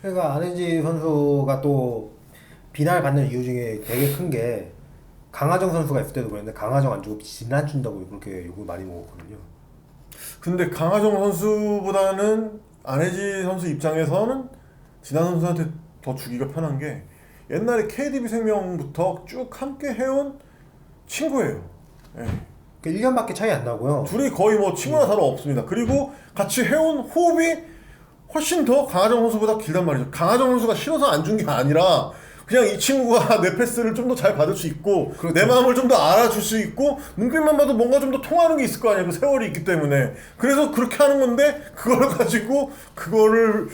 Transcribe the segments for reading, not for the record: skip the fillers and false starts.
그러니까 안혜지 선수가 또 비난을 받는 이유 중에 되게 큰 게 강하정 선수가 있을 때도 그랬는데 강하정 안 주고 진한 준다고 그렇게 욕을 많이 먹었거든요. 근데 강하정 선수보다는 안혜지 선수 입장에서는 진한 선수한테 더 주기가 편한 게 옛날에 KDB 생명부터 쭉 함께 해온 친구예요. 예. 그 1년밖에 차이 안 나고요. 둘이 거의 뭐 친구나 다름없습니다. 그리고 같이 해온 호흡이 훨씬 더 강하정 선수보다 길단 말이죠. 강하정 선수가 싫어서 안 준 게 아니라 그냥 이 친구가 내 패스를 좀 더 잘 받을 수 있고 그렇죠. 내 마음을 좀 더 알아줄 수 있고 눈빛만 봐도 뭔가 좀 더 통하는 게 있을 거 아니에요. 그 세월이 있기 때문에. 그래서 그렇게 하는 건데 그걸 가지고 그거를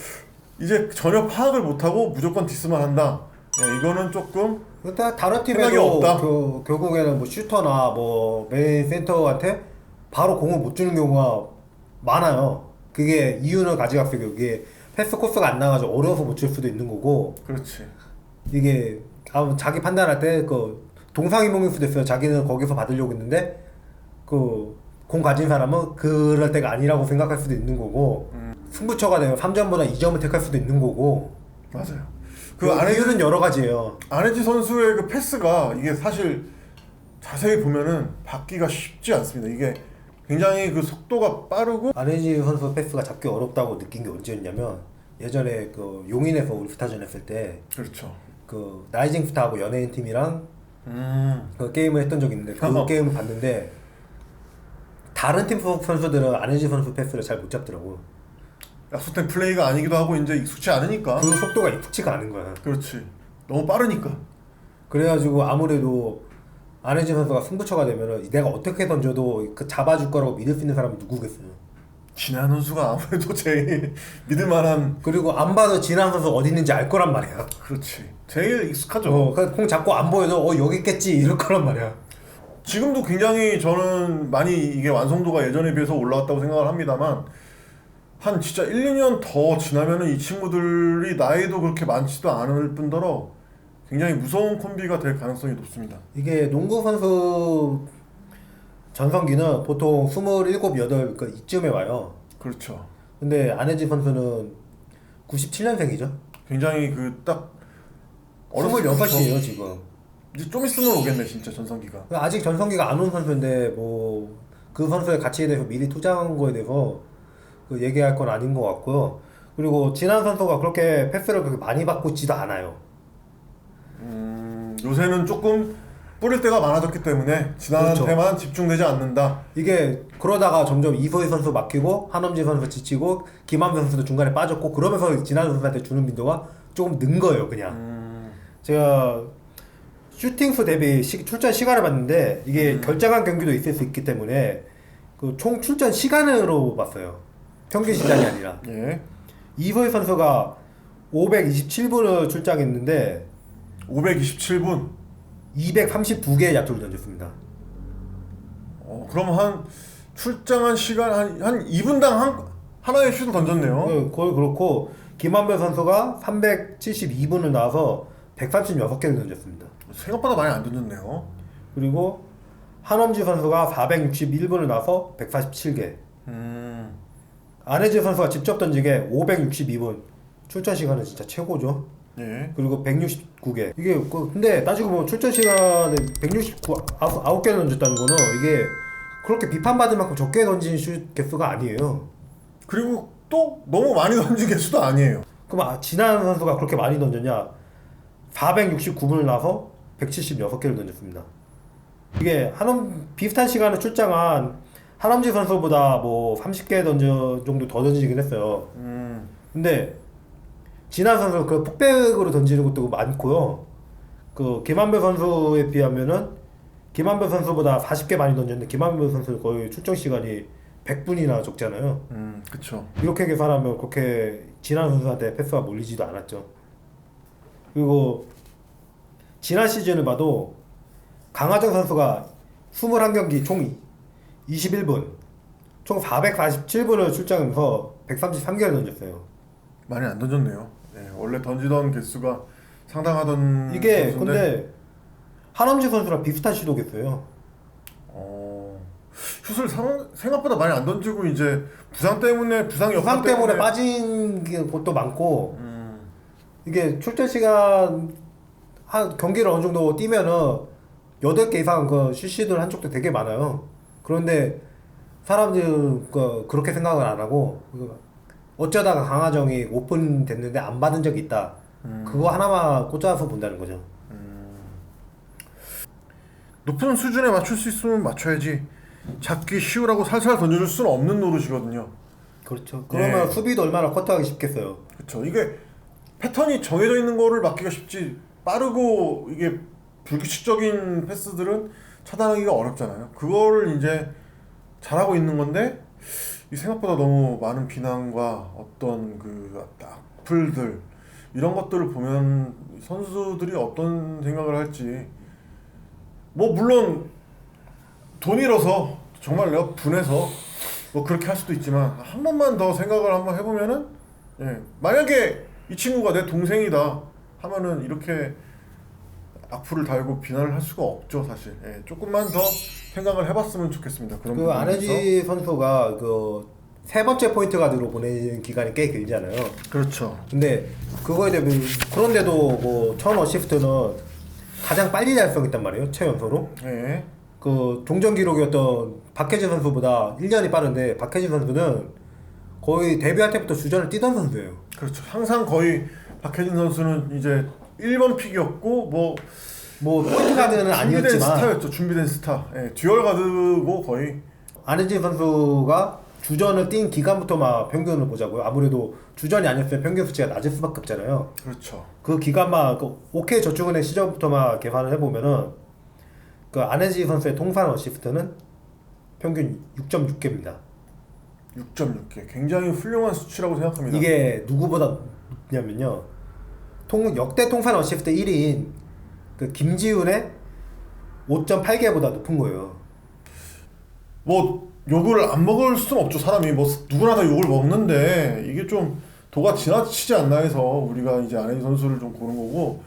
이제 전혀 파악을 못하고 무조건 디스만 한다. 네, 이거는 조금 근데 다른 생각이 팀에도 없다. 결국에는 뭐 슈터나 뭐 메인 센터한테 바로 공을 못 주는 경우가 많아요. 그게 이유는 가져갔어요. 이게 패스 코스가 안 나가지고 어려워서 못 줄 수도 있는 거고, 그렇지. 이게 자기 판단할 때 그 동상이몽일 수도 있어요. 자기는 거기서 받으려고 했는데 그 공 가진 사람은 그럴 때가 아니라고 생각할 수도 있는 거고, 승부처가 되면 3점보다 2점을 택할 수도 있는 거고. 맞아요. 그 이유는 여러 가지예요. 안혜지 선수의 그 패스가 이게 사실 자세히 보면은 받기가 쉽지 않습니다. 이게 굉장히 그 속도가 빠르고 안혜지 선수 패스가 잡기 어렵다고 느낀 게 언제였냐면 예전에 그 용인에서 우리 스타전 했을 때 그렇죠. 그 라이징 스타하고 연예인 팀이랑 그 게임을 했던 적이 있는데 그 게임을 봤는데 다른 팀 선수들은 안혜지 선수 패스를 잘 못 잡더라고. 약속된 플레이가 아니기도 하고 이제 익숙치 않으니까. 그 속도가 익숙치가 않은 거야. 그렇지. 너무 빠르니까. 그래가지고 아무래도 안혜지 선수가 승부처가 되면은 내가 어떻게 던져도 그 잡아줄 거라고 믿을 수 있는 사람이 누구겠어요. 진한 선수가 아무래도 제일 믿을 만한. 그리고 안 봐도 진한 선수 어디 있는지 알 거란 말이야. 그렇지. 제일 익숙하죠. 공 잡고 안 보여도 여기 있겠지 이럴 거란 말이야. 지금도 굉장히 저는 많이 이게 완성도가 예전에 비해서 올라왔다고 생각을 합니다만 한 진짜 1, 2년 더 지나면은 이 친구들이 나이도 그렇게 많지도 않을 뿐더러 굉장히 무서운 콤비가 될 가능성이 높습니다. 이게 농구 선수 전성기는 보통 27, 8 이쯤에 와요. 그렇죠. 근데 안혜지 선수는 97년생이죠. 굉장히 그 딱 26이에요 지금. 이제 좀 있으면 오겠네 진짜 전성기가. 아직 전성기가 안 온 선수인데 뭐 그 선수의 가치에 대해서 미리 투자한 거에 대해서 그 얘기할 건 아닌 것 같고요. 그리고 진한 선수가 그렇게 패스를 그렇게 많이 받고 있지도 않아요. 요새는 조금 뿌릴 때가 많아졌기 때문에 진한테만 그렇죠. 집중되지 않는다. 이게 그러다가 점점 이소희 선수 막히고 한엄지 선수 지치고 김한배 선수도 중간에 빠졌고 그러면서 진한 선수한테 주는 빈도가 조금 는 거예요 그냥. 제가 슈팅수 대비 출전 시간을 봤는데 이게 결정한 경기도 있을 수 있기 때문에 그 총 출전 시간으로 봤어요. 평균 시간이 아니라. 예. 이소희 선수가 527분을 출장했는데 527분. 232개의 야투를 던졌습니다. 그럼 한 출장한 시간 한 2분당 하나의 슛을 던졌네요. 네, 거의 그렇고 김한별 선수가 372분을 나와서 136개를 던졌습니다. 생각보다 많이 안 던졌네요. 그리고 한엄지 선수가 461분을 나와서 147개. 안혜지 선수가 직접 던지게 562분. 출전 시간은 진짜 최고죠. 예. 그리고 169개. 이게 근데 따지고 보면 출전 시간에 169 9개를 던졌다는 거는 이게 그렇게 비판받을 만큼 적게 던진 슛 개수가 아니에요. 그리고 또 너무 많이 던진 개수도 아니에요. 그럼 진한 선수가 그렇게 많이 던졌냐? 469분을 나서 176개를 던졌습니다. 이게 비슷한 시간에 출장한 한엄지 선수보다 뭐 30개 정도 더 던지긴 했어요. 근데 진한 선수 그 폭백으로 던지는 것도 많고요. 그 김한별 선수에 비하면은 김한별 선수보다 40개 많이 던졌는데 김한별 선수 거의 출장 시간이 100분이나 적잖아요. 그쵸. 이렇게 계산하면 그렇게 진한 선수한테 패스가 몰리지도 않았죠. 그리고 지난 시즌을 봐도 강하정 선수가 21경기 총 21분, 총 447분을 출장하면서 133개를 던졌어요. 많이 안 던졌네요. 네, 원래 던지던 개수가 상당하던 이게 선수인데. 근데 한엄지 선수랑 비슷한 시도겠어요. 슛을 생각보다 많이 안 던지고 이제 부상 때문에 부상 때문에 빠진 것도 많고 이게 출전 시간 한 경기를 어느 정도 뛰면은 8개 이상 그 실시들 한 쪽도 되게 많아요. 그런데 사람들 그렇게 생각을 안 하고 어쩌다가 강하정이 오픈됐는데 안 받은 적이 있다. 그거 하나만 꽂아서 본다는 거죠. 높은 수준에 맞출 수 있으면 맞춰야지. 잡기 쉬우라고 살살 던져줄 수는 없는 노릇이거든요. 그렇죠. 그러면 예. 수비도 얼마나 커트하기 쉽겠어요. 그렇죠. 이게 패턴이 정해져 있는 거를 막기가 쉽지, 빠르고 이게 불규칙적인 패스들은 차단하기가 어렵잖아요. 그거를 이제 잘하고 있는 건데 이 생각보다 너무 많은 비난과 어떤 그 악플들 이런 것들을 보면 선수들이 어떤 생각을 할지, 뭐 물론 돈 잃어서 정말 내가 분해서 뭐 그렇게 할 수도 있지만 한 번만 더 생각을 한번 해보면은, 예, 만약에 이 친구가 내 동생이다 하면은 이렇게 악플을 달고 비난을 할 수가 없죠 사실. 예, 조금만 더 생각을 해봤으면 좋겠습니다. 그런 그 부분에서. 안혜지 선수가 그 세 번째 포인트 가드로 보내는 기간이 꽤 길잖아요. 그렇죠. 근데 그거에 대해 그런데도 뭐첫 어시스트는 가장 빨리 달성했단 말이에요. 최연소로. 예, 그 종전 기록이었던 박혜진 선수보다 1년이 빠른데 박혜진 선수는 거의 데뷔할 때부터 주전을 뛰던 선수예요. 그렇죠. 항상 거의 박혜진 선수는 이제 1번 픽이었고 뭐 포인트 가드는 준비된 아니었지만 스타였죠. 준비된 스타. 예, 듀얼 가드고 거의. 안혜진 선수가 주전을 뛴 기간부터만 평균을 보자고요. 아무래도 주전이 아니었으면 평균 수치가 낮을 수밖에 없잖아요. 그렇죠. 그 기간만 OK 저축은행 시절부터만 계산을 해보면은 그 안혜지 선수의 통산 어시스트는 평균 6.6개입니다. 6.6개. 굉장히 훌륭한 수치라고 생각합니다. 이게 누구보다 높냐면요. 역대 통산 어시스트 1위인 그 김지훈의 5.8개보다 높은 거예요. 뭐 욕을 안 먹을 수는 없죠. 사람이 뭐 누구나 다 욕을 먹는데 이게 좀 도가 지나치지 않나 해서 우리가 이제 안혜지 선수를 좀 고른 거고,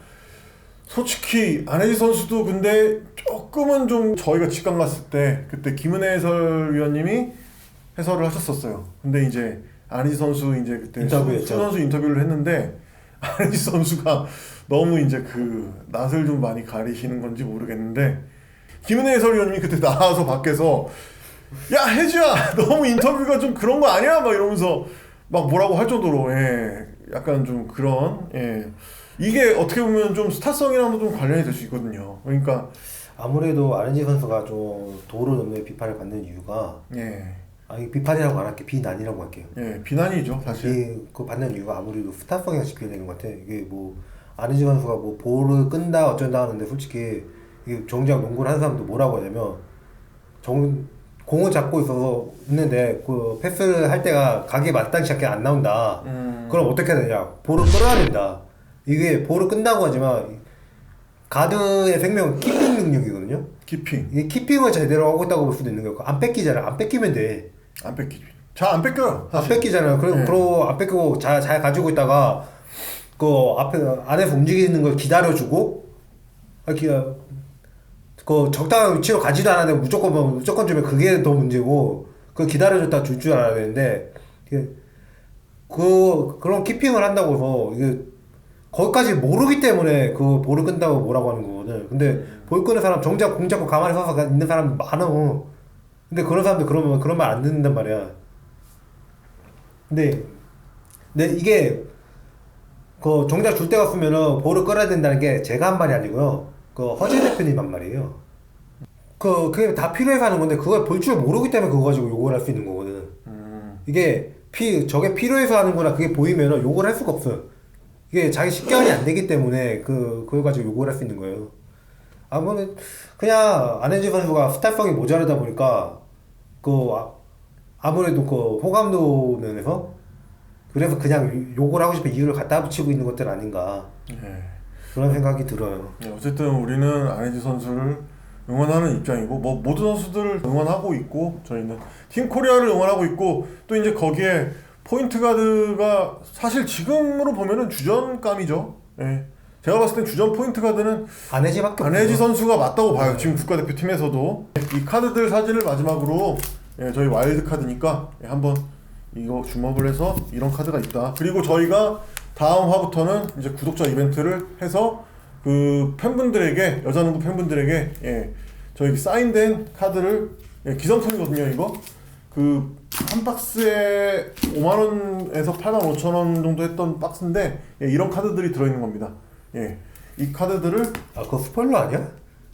솔직히 안혜지 선수도 근데 조금은 좀 저희가 직관 갔을 때 그때 김은혜 해설위원님이 해설을 하셨었어요. 근데 이제 안혜지 선수 이제 그때 인터뷰했죠. 수 선수 인터뷰를 했는데 안혜지 선수가 너무 이제 그 낯을 좀 많이 가리시는 건지 모르겠는데 김은혜 해설위원님이 그때 나와서 밖에서 야 혜지야 너무 인터뷰가 좀 그런 거 아니야? 막 이러면서 막 뭐라고 할 정도로, 예, 약간 좀 그런, 예, 이게 어떻게 보면 좀 스타성이랑도 좀 관련이 될 수 있거든요. 그러니까 아무래도 안혜지 선수가 좀 도를 넘는 비판을 받는 이유가 예, 이 비판이라고 안 할게, 비난이라고 할게요. 예, 비난이죠 사실. 그 받는 이유가 아무래도 스타성이랑 직결되는 것 같아. 이게 뭐 안혜지 선수가 뭐 볼을 끈다 어쩐다 하는데 솔직히 이게 정작 농구를 하는 사람도 뭐라고 하냐면 공을 잡고 있는데 그 패스를 할 때가 각이 마땅치 않게 안 나온다. 그럼 어떻게 해야 되냐? 볼을 끌어야 된다. 이게 볼을 끈다고 하지만 가드의 생명은 키핑 능력이거든요. 키핑 이게 키핑을 제대로 하고 있다고 볼 수도 있는 거고 안 뺏기잖아. 안 뺏기면 돼. 안 뺏기죠. 잘 안 뺏겨요 안 사실. 뺏기잖아요. 네. 그리고 안 뺏기고 잘 가지고 있다가 그 앞에 안에서 움직이는 걸 기다려주고 그 적당한 위치로 가지도 않았는데 무조건 주면 그게 더 문제고 그 기다려줬다 줄 줄 알아야 되는데 그런 키핑을 한다고 해서 이게 거기까지 모르기 때문에 그 볼을 끈다고 뭐라고 하는 거거든. 근데 볼 끄는 사람 정작 공 잡고 가만히 서서 있는 사람 많어. 근데 그런 사람들 그러면 그런 말 안 듣는단 말이야. 근데 이게 그 정작 줄 때가 쓰면은 볼을 끌어야 된다는 게 제가 한 말이 아니고요. 그 허재 대표님 한 말이에요. 그게 다 필요해서 하는 건데 그걸 볼 줄 모르기 때문에 그거 가지고 욕을 할 수 있는 거거든. 이게 저게 필요해서 하는구나 그게 보이면은 욕을 할 수가 없어요. 이게 자기 식견이 안 되기 때문에 그걸 가지고 욕을 할 수 있는 거예요. 아무튼 그냥 안혜지 선수가 스타성이 모자르다 보니까 아무래도 그 호감도 면에서 그래서 그냥 욕을 하고 싶은 이유를 갖다 붙이고 있는 것들 아닌가. 예. 그런 생각이 들어요. 예, 어쨌든 우리는 안혜지 선수를 응원하는 입장이고 뭐 모든 선수들을 응원하고 있고 저희는 팀 코리아를 응원하고 있고 또 이제 거기에 포인트 가드가 사실 지금으로 보면은 주전감이죠. 예. 제가 봤을 땐 주전 포인트 가드는 안혜지밖에 안혜지 없어요. 선수가 맞다고 봐요. 지금 국가대표팀에서도. 이 카드들 사진을 마지막으로, 예, 저희 와일드 카드니까, 예, 한번 이거 주목을 해서 이런 카드가 있다. 그리고 저희가 다음 화부터는 이제 구독자 이벤트를 해서 그 팬분들에게, 여자농구 팬분들에게 저희 사인된 카드를 기성품이거든요 이거. 그 한 박스에 5만원에서 85,000원 정도 했던 박스인데 이런 카드들이 들어있는 겁니다. 이 카드들을 아 그거 스포일러 아니야?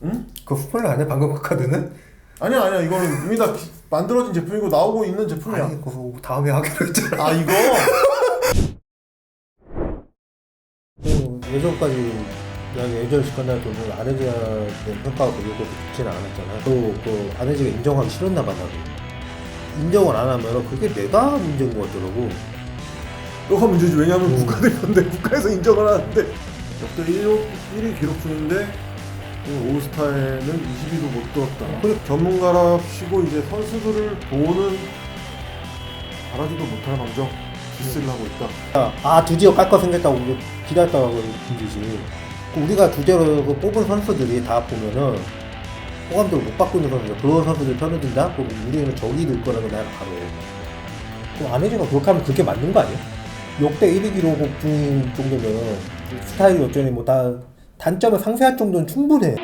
응? 그거 스포일러 아니야? 방금 그 카드는? 아니야 이거는 이미 다 만들어진 제품이고 나오고 있는 제품이야. 아니 그거 다음에 하기로 했잖아. 아 이거? 예전까지 예전 시간날 돈을 아내지한테 평가가 그렇게 좋지는 않았잖아. 그 아내지가 인정하기 싫었나 봐 나도. 인정을 안 하면 그게 내가 문제인 것 같더라고. 너가 문제지. 왜냐면 국가대표인데 국가에서 인정을 하는데 역대 1위 기록 중인데 올스타에는 20위도 못 들었다. 그래. 전문가랍시고 이제 선수들을 보는 바라지도 못할 망정 디스를 하고 있다. 아 드디어 깔 거 생겼다고 우리 기다렸다고 분들이지. 우리가 주제로 뽑은 선수들이 다 보면은 호감도를 못 받고 있는 선수들, 그런 선수들 편을 든다? 그럼 우리는 적이 될 거라고 내가 바로. 그럼 안혜진가 그렇게 하면 그게 맞는 거 아니야? 역대 1위 기록 중인 정도면 스타일이 어쩌니 뭐 다 단점을 상쇄할 정도는 충분해.